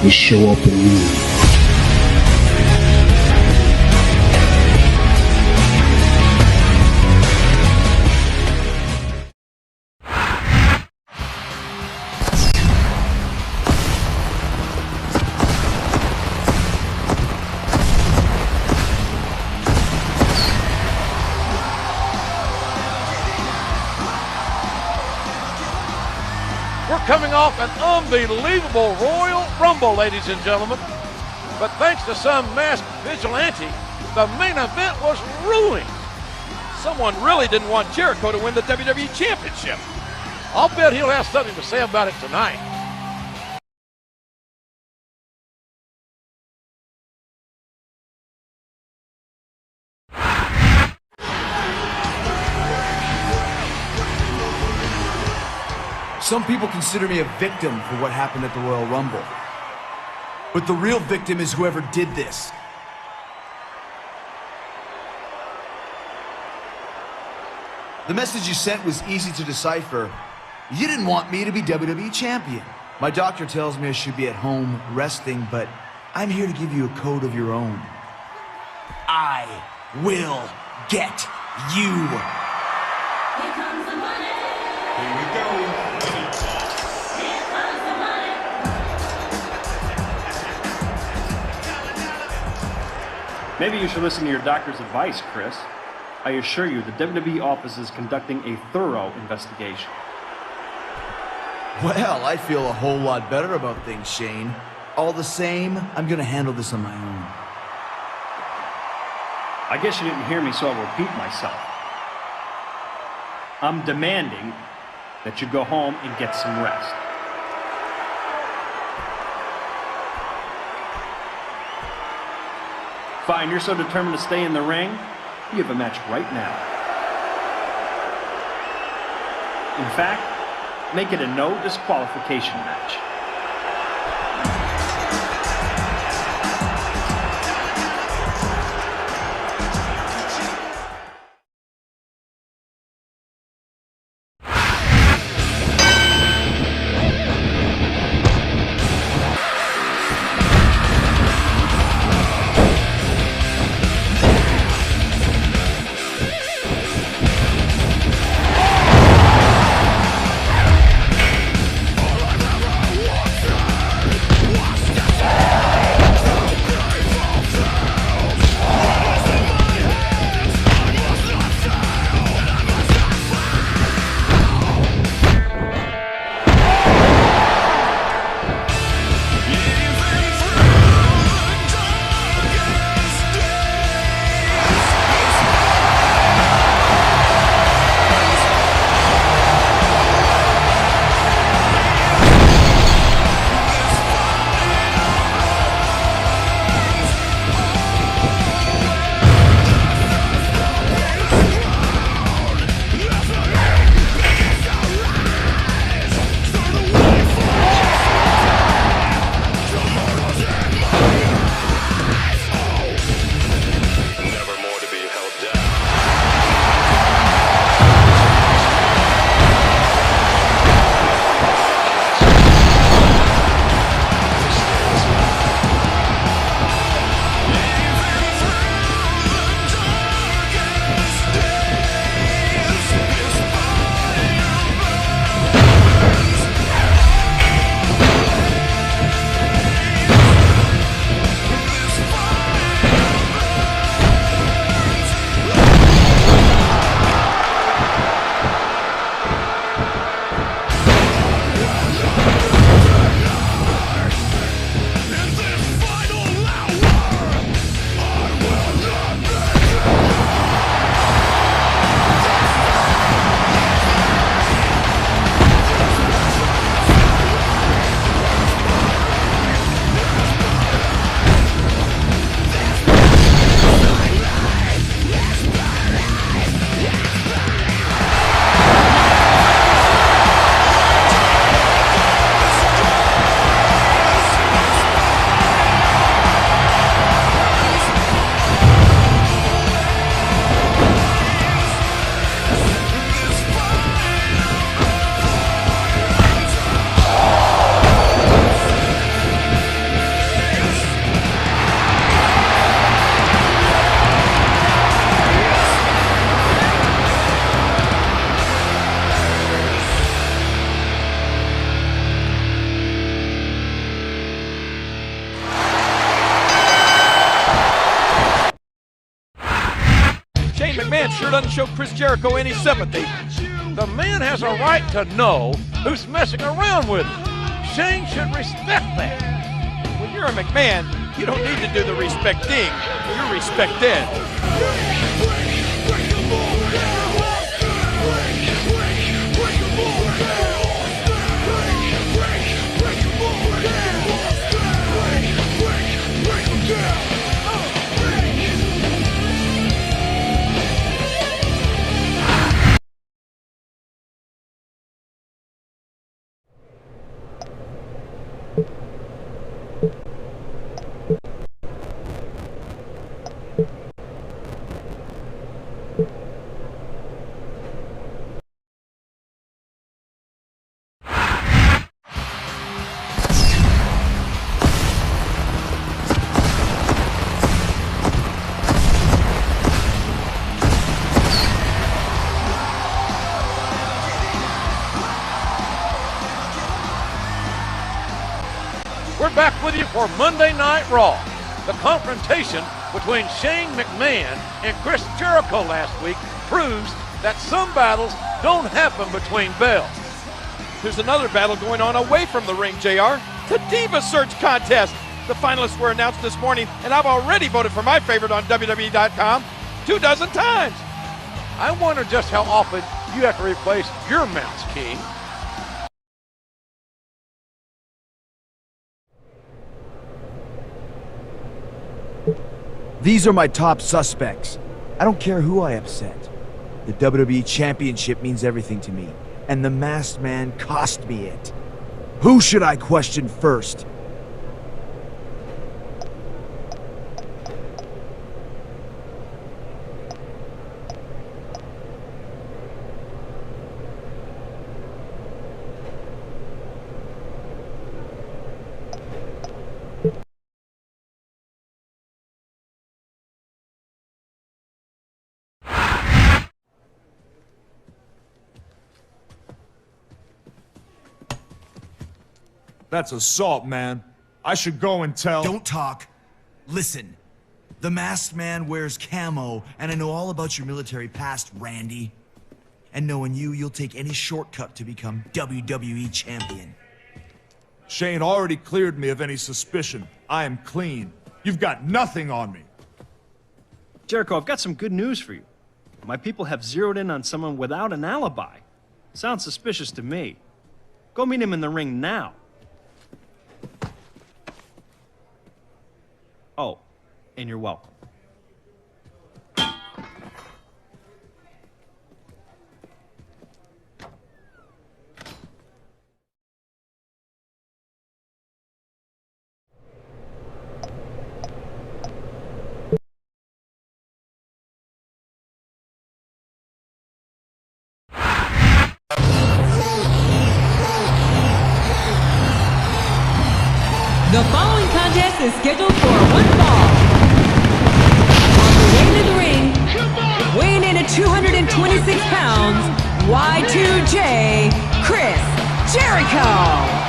you show up and win. Coming off an unbelievable Royal Rumble, ladies and gentlemen. But thanks to some masked vigilante, the main event was ruined. Someone really didn't want Jericho to win the WWE Championship. I'll bet he'll have something to say about it tonight. Some people consider me a victim for what happened at the Royal Rumble. But the real victim is whoever did this. The message you sent was easy to decipher. You didn't want me to be WWE Champion. My doctor tells me I should be at home resting, but I'm here to give you a code of your own. I will get you. Here comes the money. Here we go. Maybe you should listen to your doctor's advice, Chris. I assure you, the WWE office is conducting a thorough investigation. Well, I feel a whole lot better about things, Shane. All the same, I'm gonna handle this on my own. I guess you didn't hear me, so I'll repeat myself. I'm demanding that you go home and get some rest. Fine, you're so determined to stay in the ring, you have a match right now. In fact, make it a no disqualification match. sure doesn't show Chris Jericho any sympathy. The man has a right to know who's messing around with him. Shane should respect that. When you're a McMahon, you don't need to do the respecting. You're respected. We're back with you for Monday Night Raw. The confrontation between Shane McMahon and Chris Jericho last week proves that some battles don't happen between bells. There's another battle going on away from the ring, JR. The Diva Search Contest. The finalists were announced this morning, and I've already voted for my favorite on WWE.com 24 times. I wonder just how often you have to replace your mouse key. These are my top suspects. I don't care who I upset. The WWE Championship means everything to me, and the Masked Man cost me it. Who should I question first? That's assault, man. I should go and tell— Don't talk. Listen. The Masked Man wears camo, and I know all about your military past, Randy. And knowing you, you'll take any shortcut to become WWE Champion. Shane already cleared me of any suspicion. I am clean. You've got nothing on me. Jericho, I've got some good news for you. My people have zeroed in on someone without an alibi. Sounds suspicious to me. Go meet him in the ring now. Oh, and you're welcome. The following contest is scheduled for one fall. On the way to the ring, weighing in at 226 pounds, Y2J, Chris Jericho.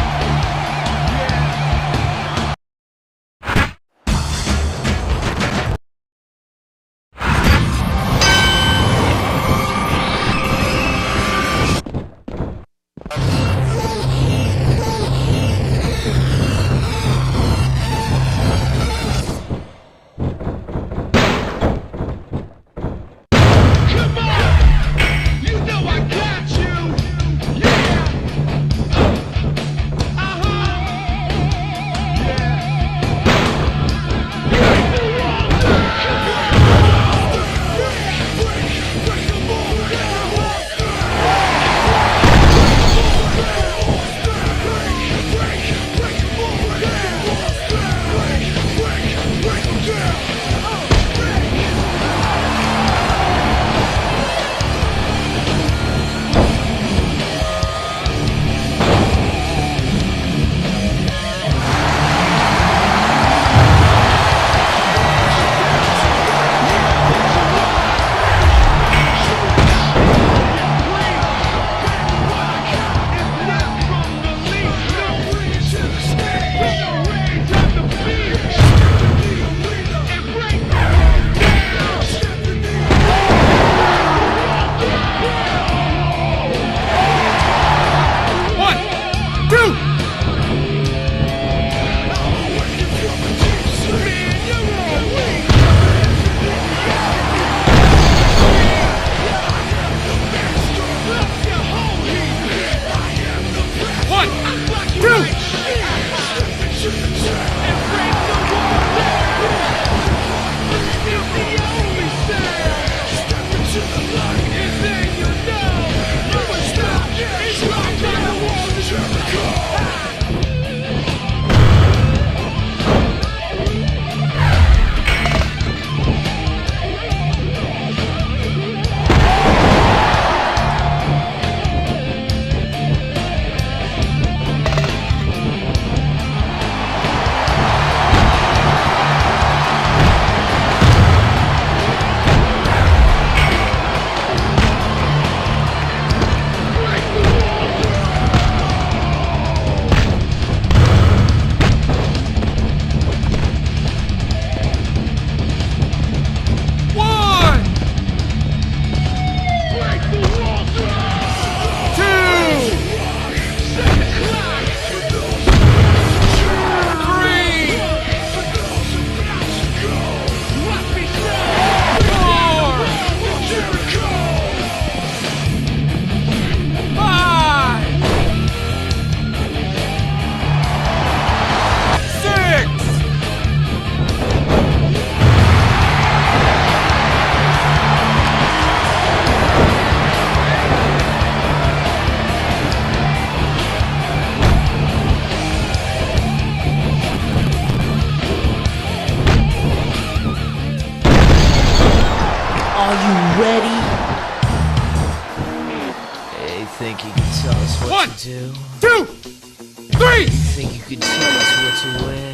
1, 2, 3! Think you could tell us what to wear?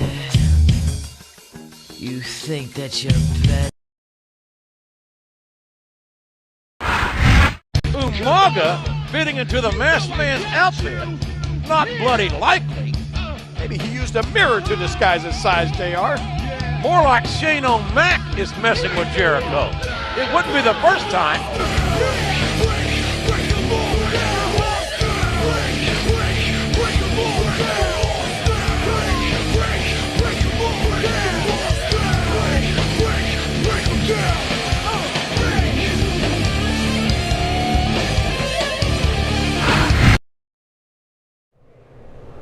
You think that you're better? Umaga fitting into the masked man's outfit. Not bloody likely. Maybe he used a mirror to disguise his size, JR. More like Shane O'Mac is messing with Jericho. It wouldn't be the first time.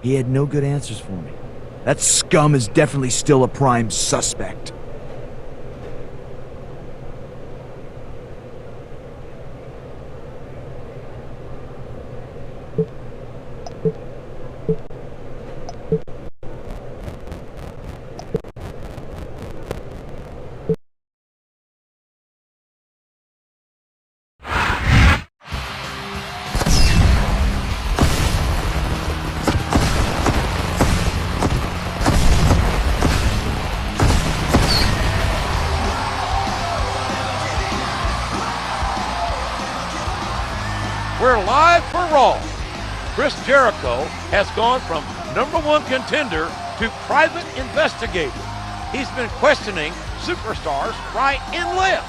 He had no good answers for me. That scum is definitely still a prime suspect. We're live for Raw. Chris Jericho has gone from #1 contender to private investigator. He's been questioning superstars right and left.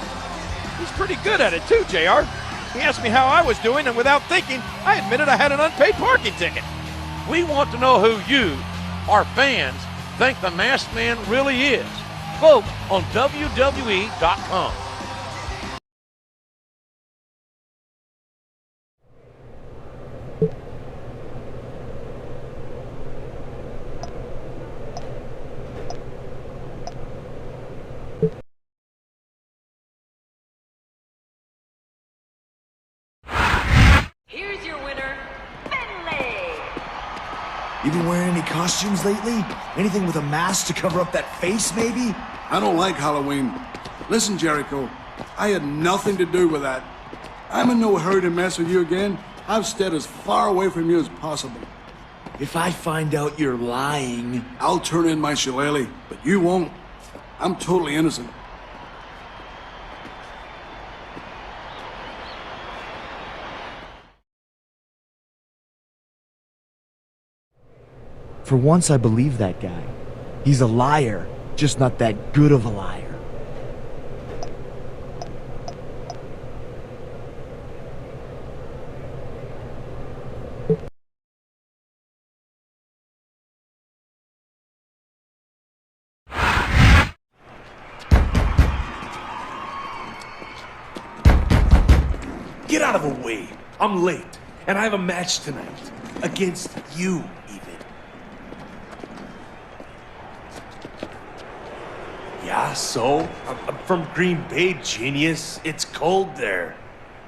He's pretty good at it too, JR. He asked me how I was doing, and without thinking, I admitted I had an unpaid parking ticket. We want to know who you, our fans, think the Masked Man really is. Vote on WWE.com. Here's your winner, Finlay. You been wearing any costumes lately? Anything with a mask to cover up that face, maybe? I don't like Halloween. Listen, Jericho, I had nothing to do with that. I'm in no hurry to mess with you again. I've stayed as far away from you as possible. If I find out you're lying... I'll turn in my shillelagh, but you won't. I'm totally innocent. For once, I believe that guy. He's a liar, just not that good of a liar. Get out of the way. I'm late, and I have a match tonight. Against you, even. Yeah, so? I'm from Green Bay, genius. It's cold there.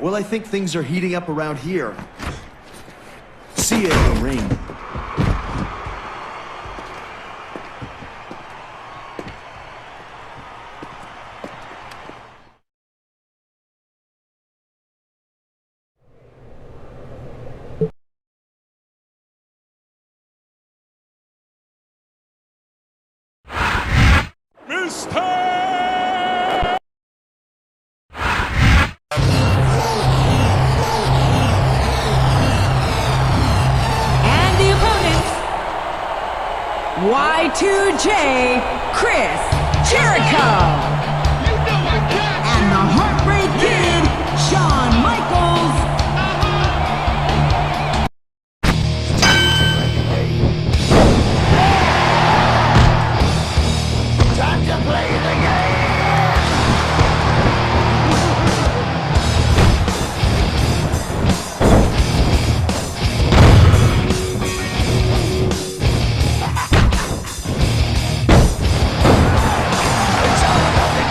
Well, I think things are heating up around here. See you in the ring. And the opponents, Y2J, Chris Jericho. And the Heartbreak Kid, Shawn Michaels. Time to play the game! It's all about the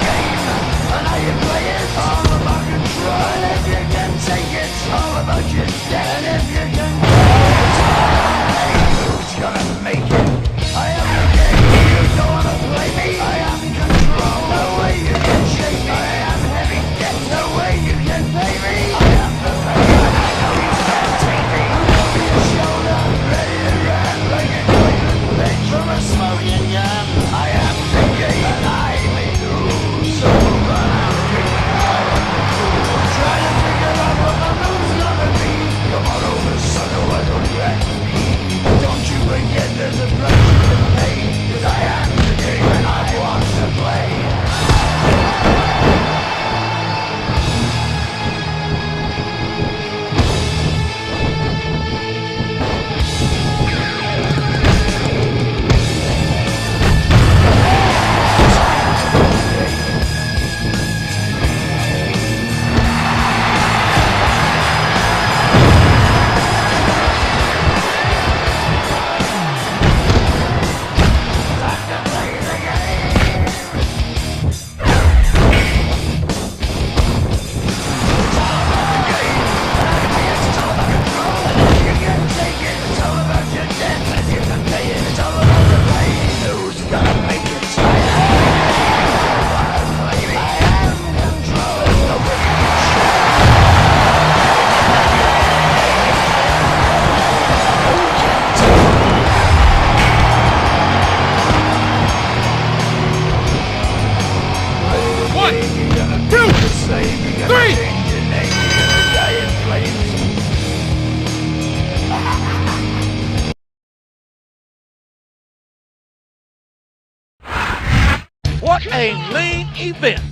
What a main event.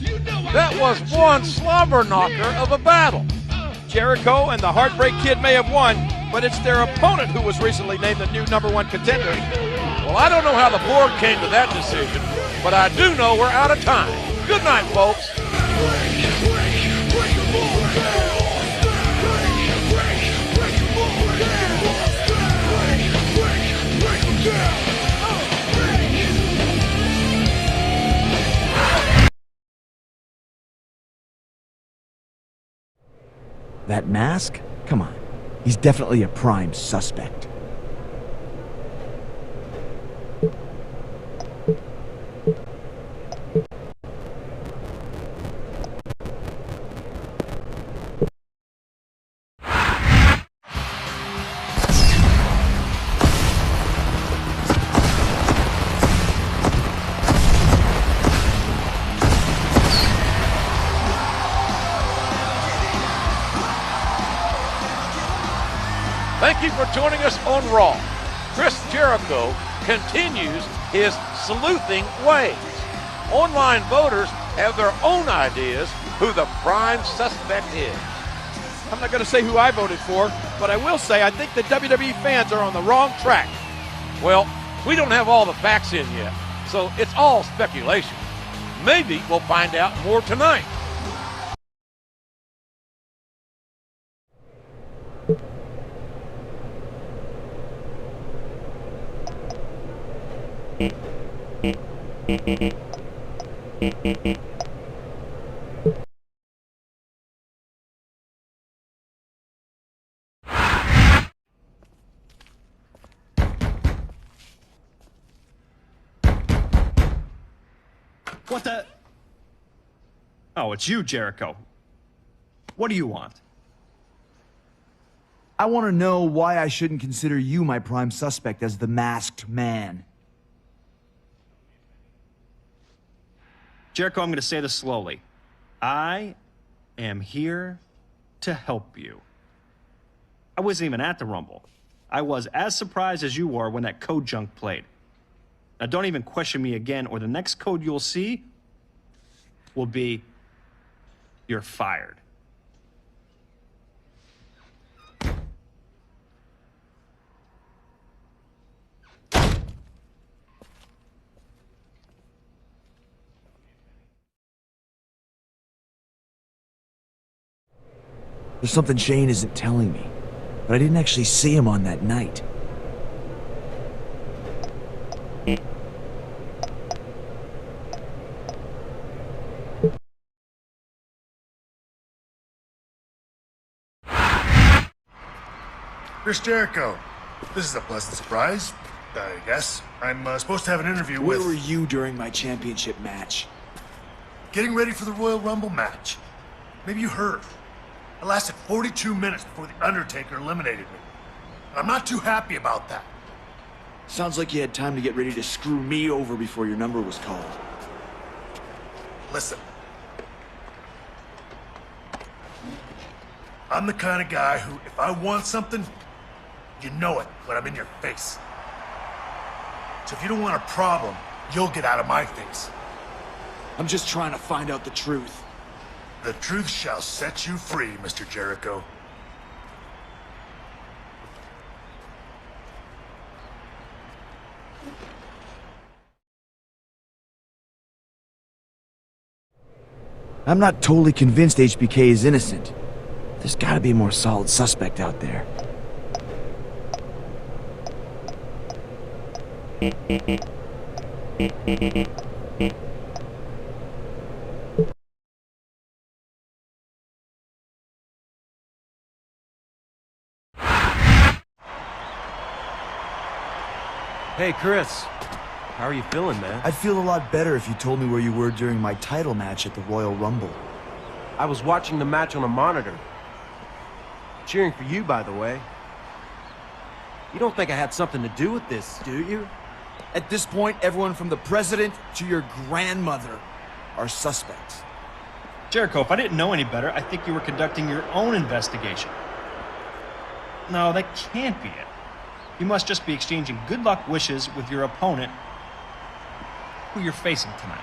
That was one slobber knocker of a battle. Jericho and the Heartbreak Kid may have won, but it's their opponent who was recently named the new #1 contender. Well, I don't know how the board came to that decision, but I do know we're out of time. Good night, folks. That mask? Come on. He's definitely a prime suspect. Thank you for joining us on Raw. Chris Jericho continues his sleuthing ways. Online voters have their own ideas who the prime suspect is. I'm not going to say who I voted for, but I will say I think the WWE fans are on the wrong track. Well, we don't have all the facts in yet, so it's all speculation. Maybe we'll find out more tonight. What the? Oh, it's you, Jericho. What do you want? I want to know why I shouldn't consider you my prime suspect as the masked man. Jericho, I'm going to say this slowly. I am here to help you. I wasn't even at the Rumble. I was as surprised as you were when that code junk played. Now, don't even question me again, or the next code you'll see will be, you're fired. There's something Shane isn't telling me, but I didn't actually see him on that night. Chris Jericho. This is a pleasant surprise, I guess. I'm supposed to have an interview with... Where were you during my championship match? Getting ready for the Royal Rumble match. Maybe you heard. It lasted 42 minutes before The Undertaker eliminated me. I'm not too happy about that. Sounds like you had time to get ready to screw me over before your number was called. Listen. I'm the kind of guy who, if I want something, you know it when I'm in your face. So if you don't want a problem, you'll get out of my face. I'm just trying to find out the truth. The truth shall set you free, Mr. Jericho. I'm not totally convinced HBK is innocent. There's gotta be a more solid suspect out there. Hey, Chris. How are you feeling, man? I'd feel a lot better if you told me where you were during my title match at the Royal Rumble. I was watching the match on a monitor. Cheering for you, by the way. You don't think I had something to do with this, do you? At this point, everyone from the president to your grandmother are suspects. Jericho, if I didn't know any better, I think you were conducting your own investigation. No, that can't be it. You must just be exchanging good luck wishes with your opponent who you're facing tonight.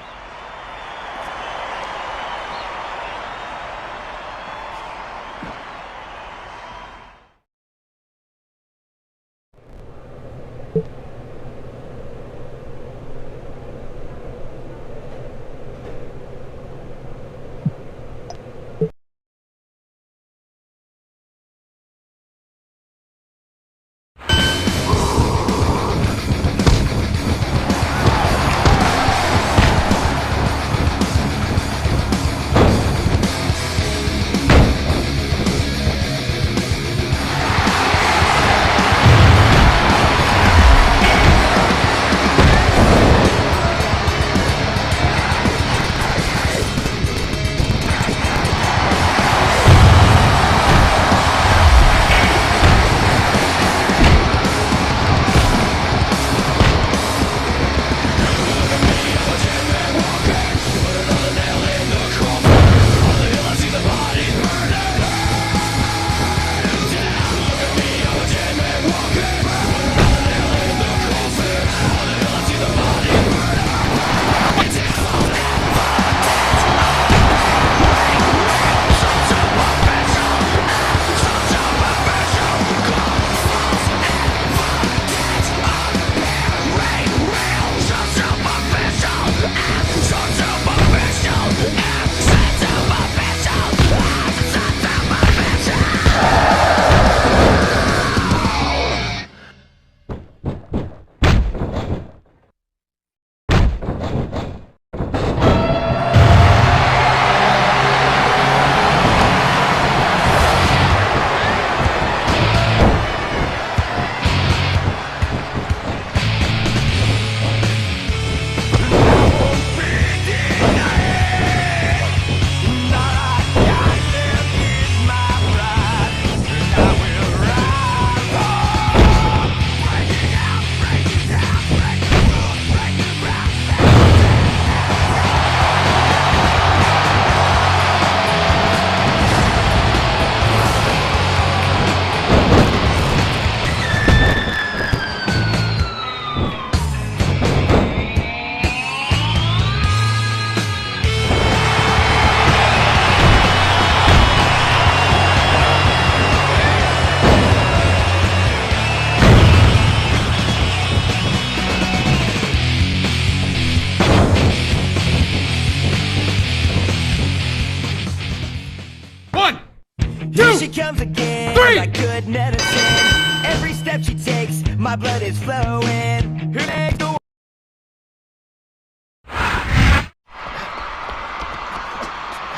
She comes again, 3. like good medicine. Every step she takes, my blood is flowing. Her legs go.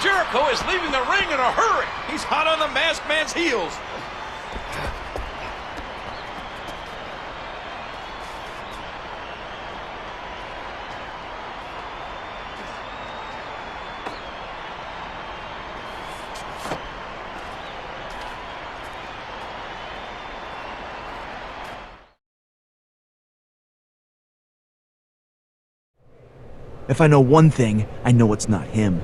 Jericho is leaving the ring in a hurry. He's hot on the masked man's heels. If I know one thing, I know it's not him.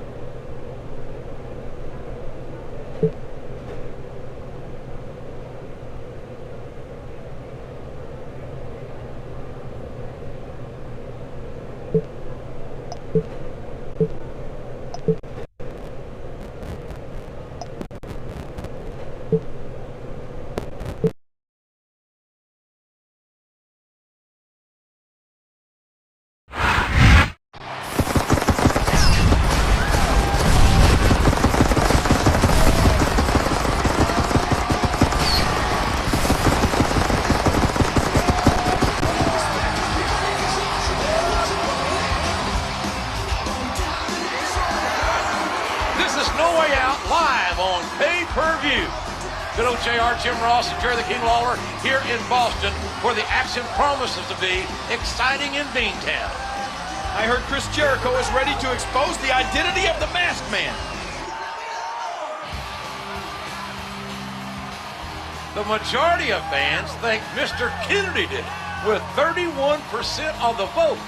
Good old JR, Jim Ross, and Jerry the King Lawler here in Boston, where the action promises to be exciting in Beantown. I heard Chris Jericho is ready to expose the identity of the Masked Man. The majority of fans think Mr. Kennedy did it, with 31% of the vote.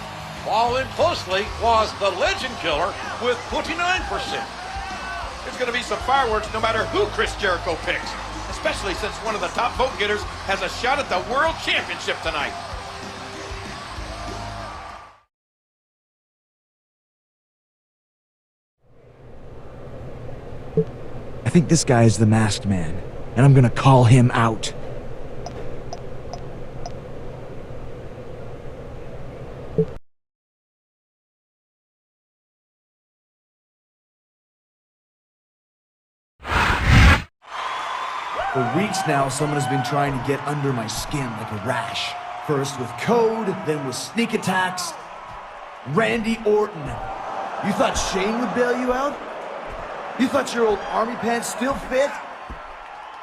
Following closely was the Legend Killer with 29%. There's going to be some fireworks no matter who Chris Jericho picks, especially since one of the top vote getters has a shot at the World Championship tonight. I think this guy is the Masked Man, and I'm gonna call him out. For weeks now, someone has been trying to get under my skin like a rash. First with code, then with sneak attacks. Randy Orton. You thought Shane would bail you out? You thought your old army pants still fit?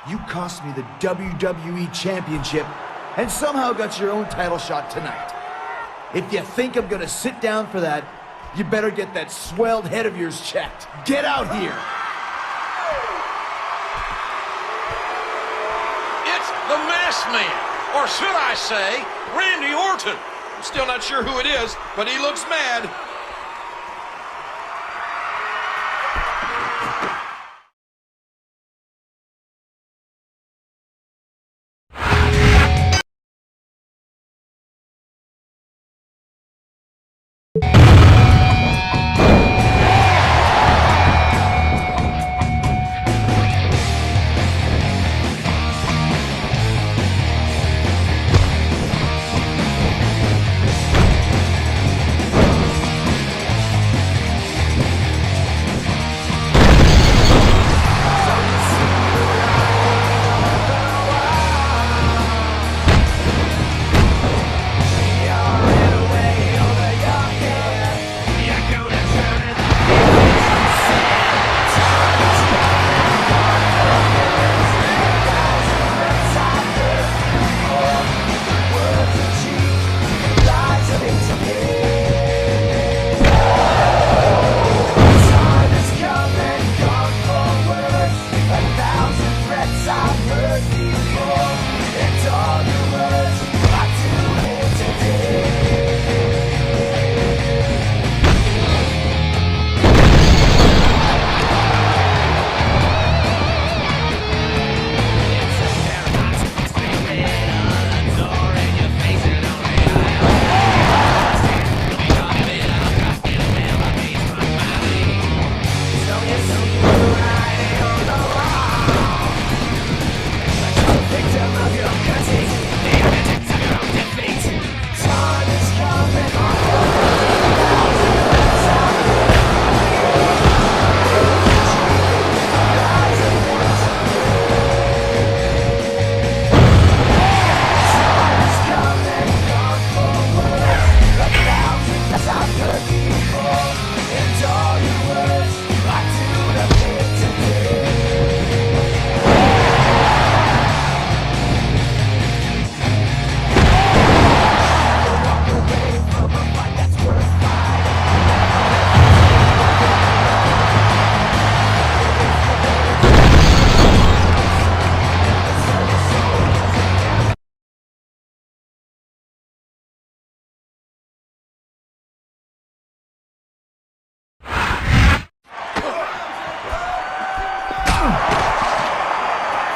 You cost me the WWE Championship and somehow got your own title shot tonight. If you think I'm gonna sit down for that, you better get that swelled head of yours checked. Get out here! The Masked Man, or should I say, Randy Orton. I'm still not sure who it is, but he looks mad.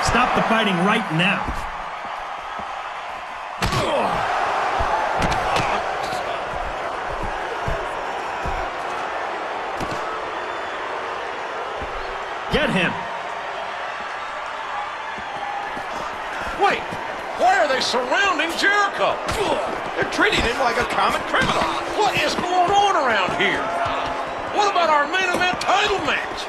Stop the fighting right now. Get him. Wait, why are they surrounding Jericho? They're treating him like a common criminal. What is going on around here? What about our main event title match?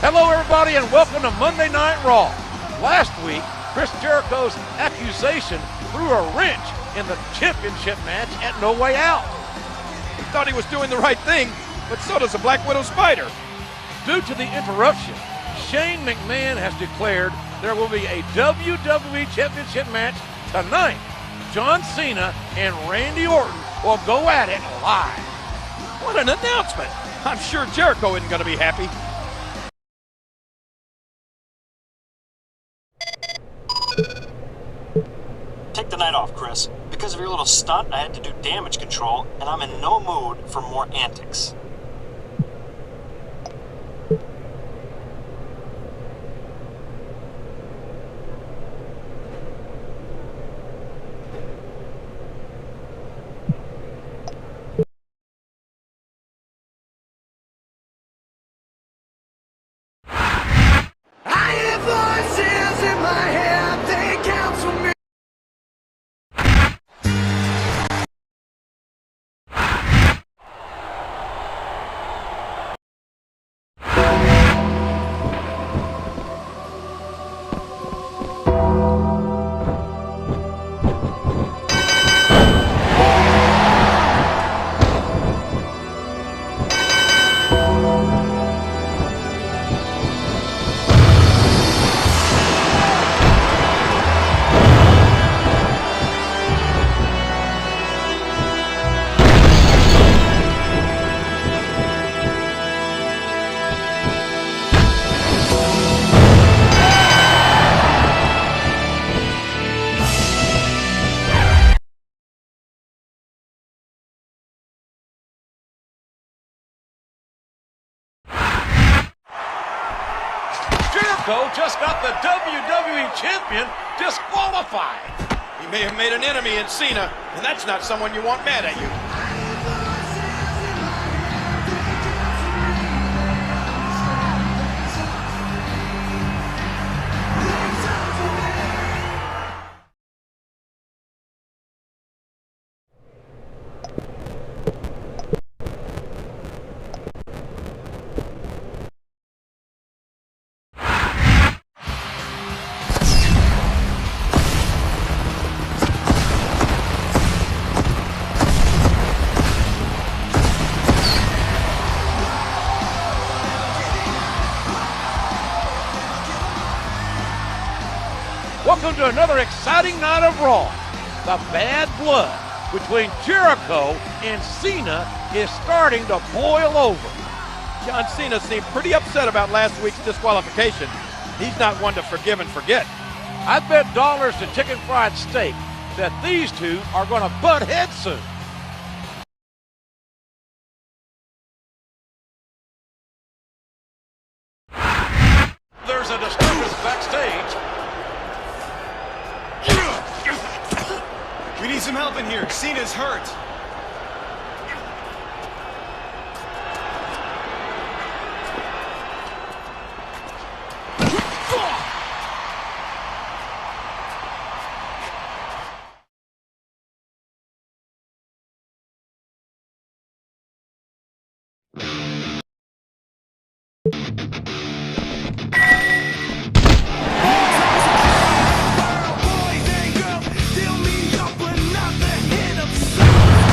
Hello, everybody, and welcome to Monday Night Raw. Last week, Chris Jericho's accusation threw a wrench in the championship match at No Way Out. He thought he was doing the right thing, but so does a Black Widow spider. Due to the interruption, Shane McMahon has declared there will be a WWE Championship match tonight. John Cena and Randy Orton will go at it live. What an announcement! I'm sure Jericho isn't going to be happy. Take the night off, Chris. Because of your little stunt, I had to do damage control, and I'm in no mood for more antics. I hear voices in my head, they counsel me. Jericho just got the WWE Champion disqualified. He may have made an enemy in Cena, and that's not someone you want mad at you. Welcome to another exciting night of Raw. The bad blood between Jericho and Cena is starting to boil over. John Cena seemed pretty upset about last week's disqualification. He's not one to forgive and forget. I'd bet dollars to chicken fried steak that these two are going to butt heads soon. There's a disturbance backstage. We need some help in here. Cena's hurt. Boys and girls, fill me up another hit of sun.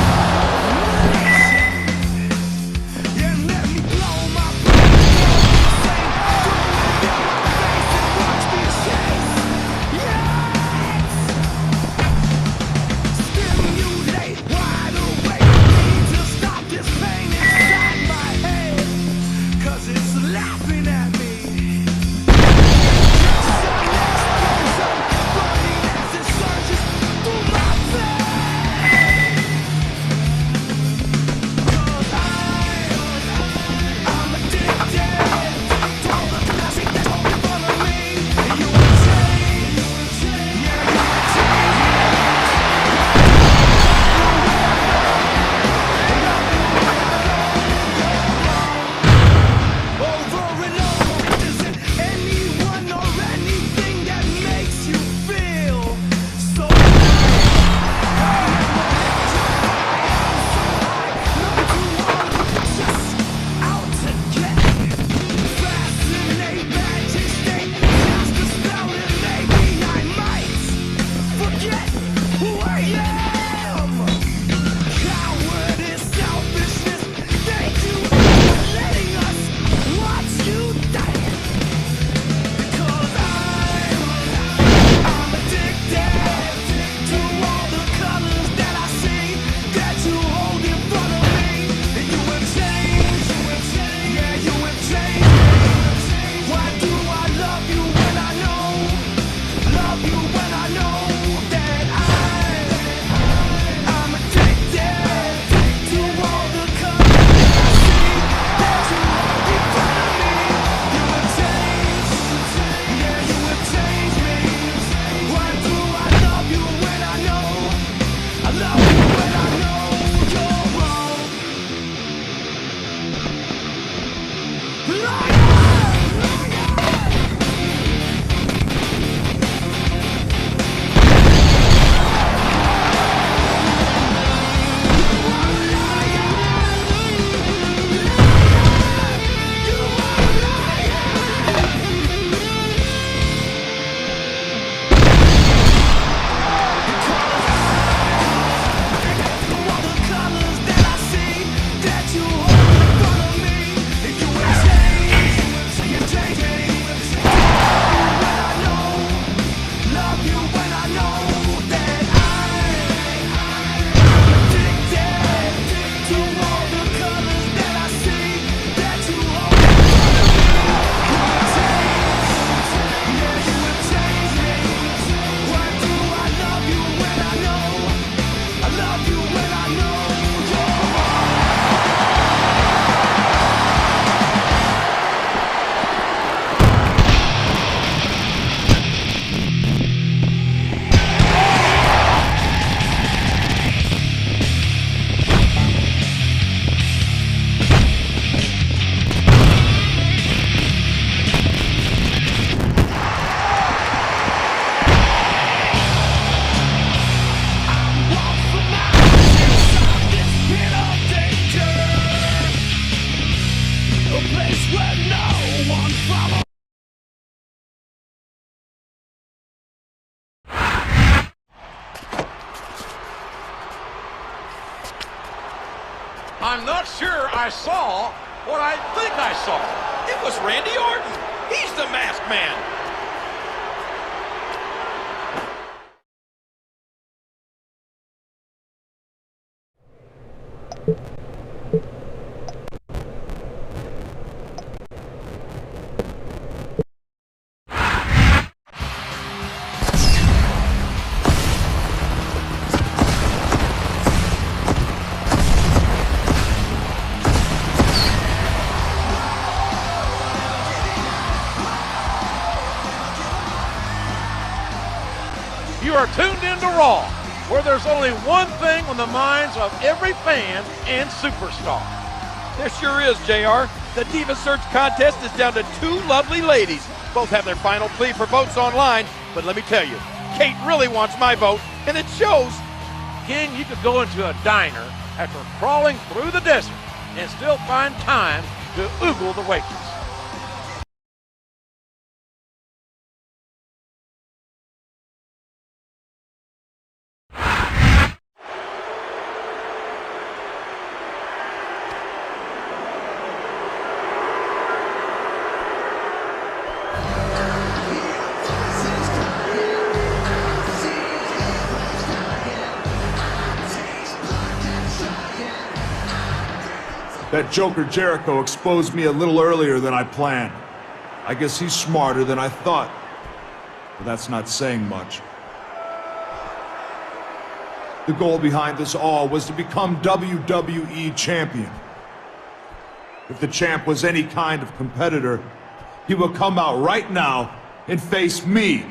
I'm not sure I saw what I think I saw. It was Randy Orton. He's the masked man. You are tuned into Raw, where there's only one thing on the minds of every fan and superstar. There sure is, JR. The Diva Search contest is down to two lovely ladies. Both have their final plea for votes online, but let me tell you, Kate really wants my vote, and it shows. King, you could go into a diner after crawling through the desert and still find time to oogle the waitress. That Joker Jericho exposed me a little earlier than I planned. I guess he's smarter than I thought. But that's not saying much. The goal behind this all was to become WWE champion. If the champ was any kind of competitor, he would come out right now and face me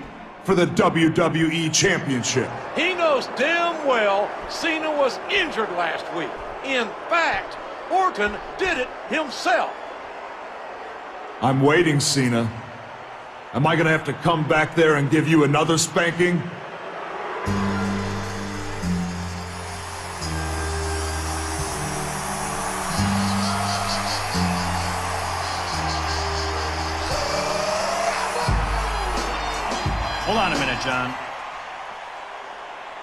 for the WWE championship. He knows damn well Cena was injured last week. In fact, Orton did it himself. I'm waiting, Cena. Am I gonna have to come back there and give you another spanking? Hold on a minute, John.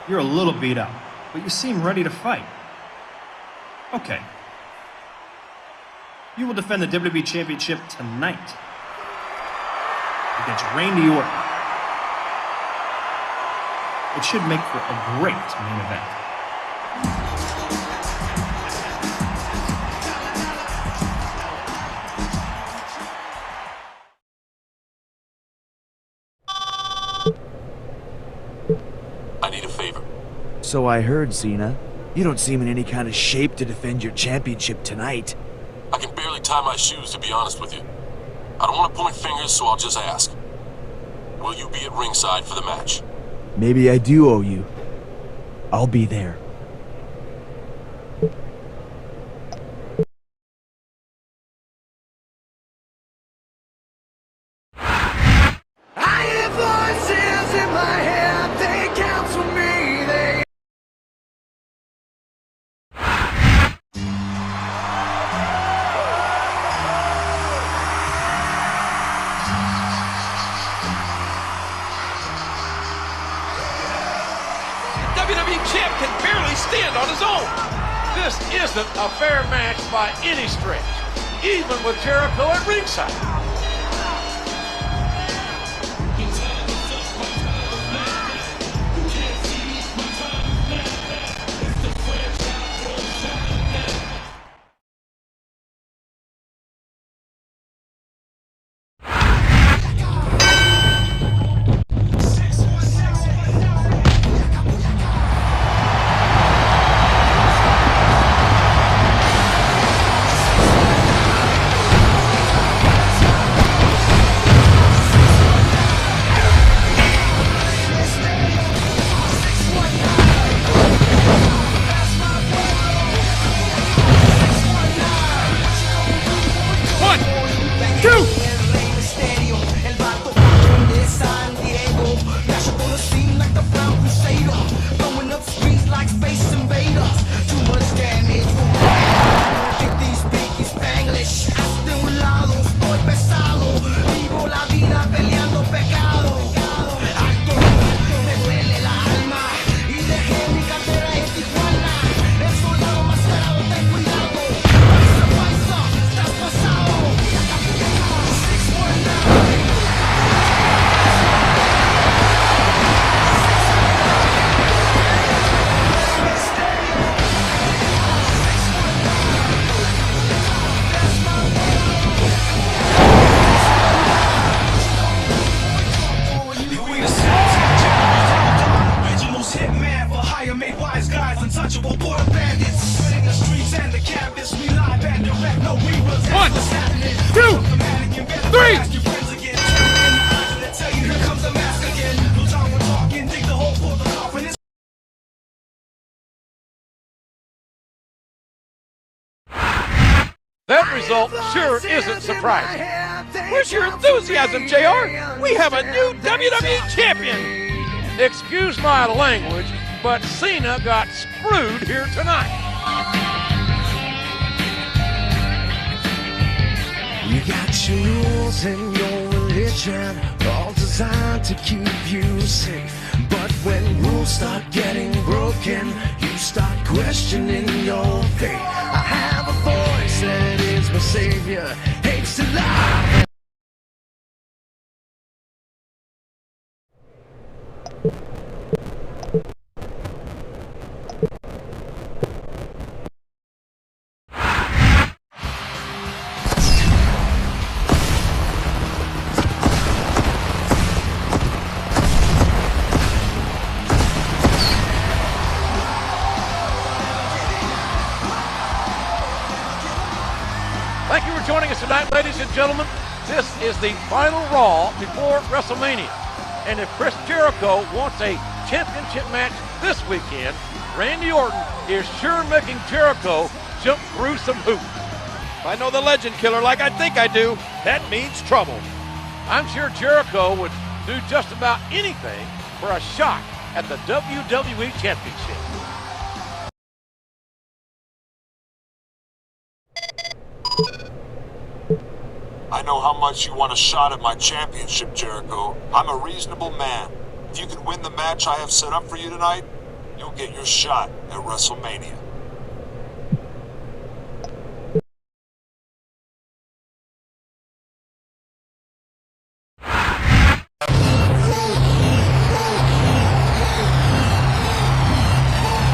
You're a little beat up, but you seem ready to fight. Okay. You will defend the WWE Championship tonight against Randy Orton. It should make for a great main event. I need a favor. So I heard, Cena. You don't seem in any kind of shape to defend your championship tonight. I can barely tie my shoes, to be honest with you. I don't want to point fingers, so I'll just ask. Will you be at ringside for the match? Maybe I do owe you. I'll be there. his own. This isn't a fair match by any stretch, even with Jericho at ringside. That result sure isn't surprising. Where's your enthusiasm, JR? We have a new WWE champion. Excuse my language, but Cena got screwed here tonight. You got your rules and your religion, all designed to keep you safe. But when rules start getting broken, you start questioning your faith. I have a voice that is my savior, hates to lie. Thank you for joining us tonight, ladies and gentlemen. This is the final Raw before WrestleMania. And if Chris Jericho wants a championship match this weekend, Randy Orton is sure making Jericho jump through some hoops. If I know the Legend Killer like I think I do, that means trouble. I'm sure Jericho would do just about anything for a shot at the WWE Championship. I know how much you want a shot at my championship, Jericho. I'm a reasonable man. If you can win the match I have set up for you tonight, you'll get your shot at WrestleMania.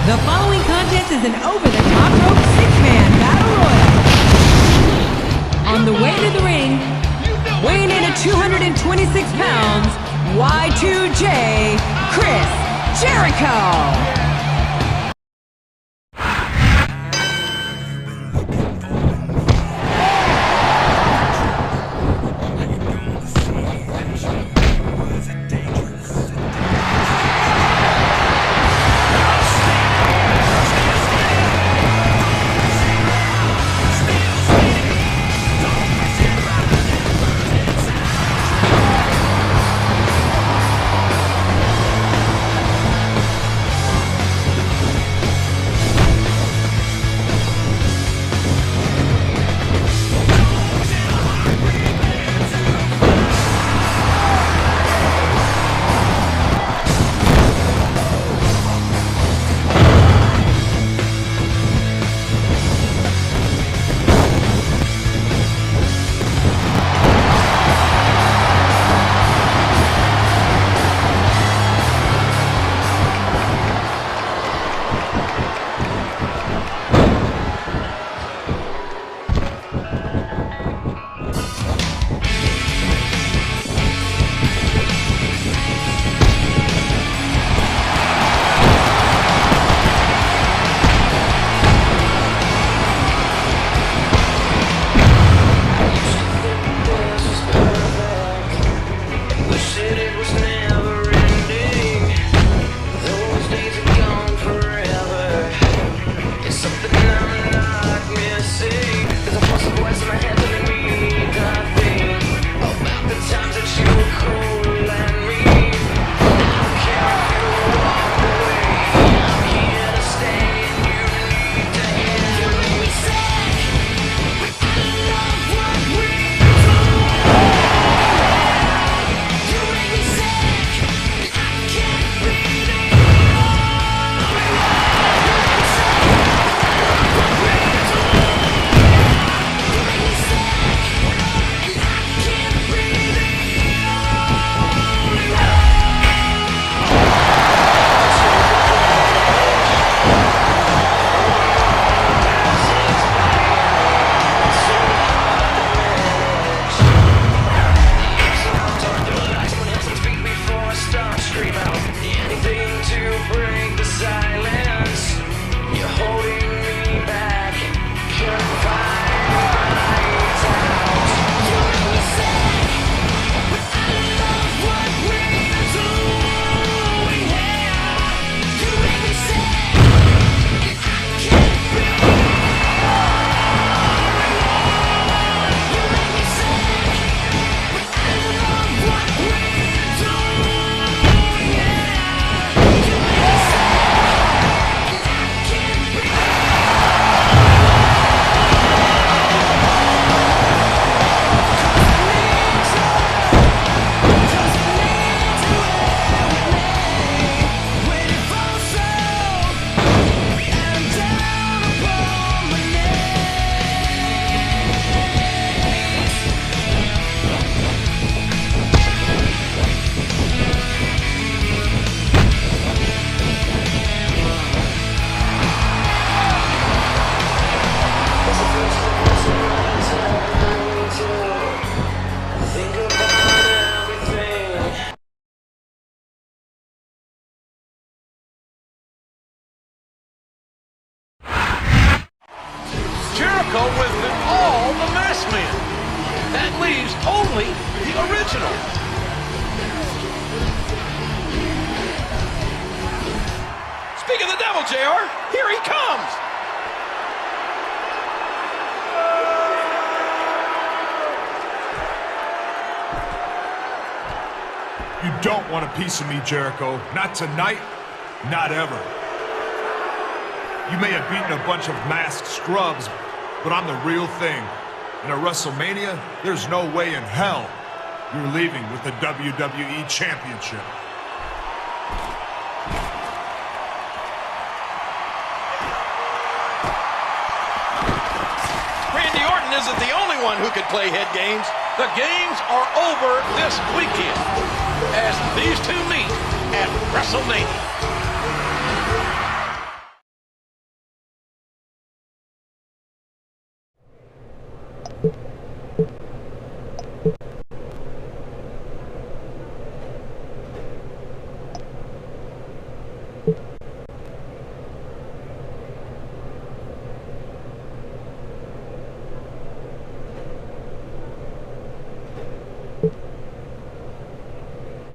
The following contest is an over-the-top rope six-man battle royal. On the way to the ring, weighing in at 226 pounds, Y2J, Chris Jericho. Jericho with all the masked men. That leaves only the original. Speak of the devil, JR, here he comes. You don't want a piece of me, Jericho. Not tonight, not ever. You may have beaten a bunch of masked scrubs, but I'm the real thing. And at WrestleMania, there's no way in hell you're leaving with the WWE Championship. Randy Orton isn't the only one who could play head games. The games are over this weekend as these two meet at WrestleMania.